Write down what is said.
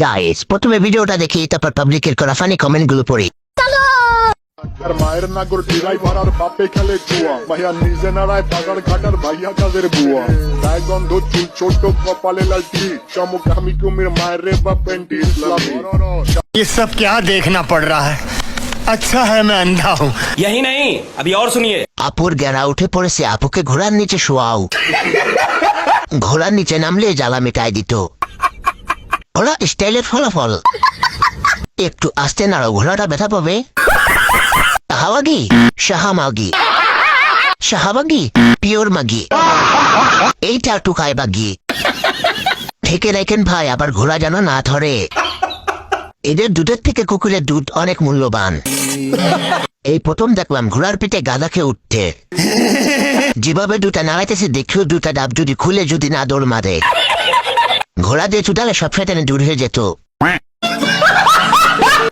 Guys প্রথমে ভিডিওটা দেখি তারপর পাবলিকের করা ফানি কমেন্ট গুলো পড়ি। আর মায়ের নাগর ড্রাইভার আর বাপে খেলে জুয়া ভাইয়া নিজে নাড়ায় বাজার ঘাটার ভাইয়া কাদের বুয়া গায়ে গন্ধ চুল ছোট কপালে লালটি চমক আমি কুমির মায়ের রে বা পেন্টি ইসলামী ये सब क्या देखना पड़ रहा है। अच्छा है मैं अंधा हूँ। यही नहीं अभी और सुनिए। আপুর গেরা উঠে পড়েছে, আপুকে ঘোড়ার নিচে শোয়াও। ঘোড়ার নিচে নামলে জ্বালা মিটাই দিত। ঘোড়া স্টাইলের ফলাফল। একটু আস্তে নাড়ো, ঘোড়াটা ব্যথা পাবে। হাওয়াগি শাহামাগি, শাহাবাগি পিওর মাগি, এইটা টুকায় বাগি। ঠেকে রাখেন ভাই, আবার ঘোড়া যেন না ধরে। এদের দুধের থেকে কুকুরের দুধ অনেক মূল্যবান। এই প্রথম দেখলাম ঘোড়ার পিঠে গাধাকে উঠতে। যেভাবে দুটা নাড়াইতেছে দেখেও দুটা ডাব যদি খুলে যদি না দৌড় মারে, ঘোড়া দিয়ে চুটালে সব শয়তানি দূর হয়ে যেত।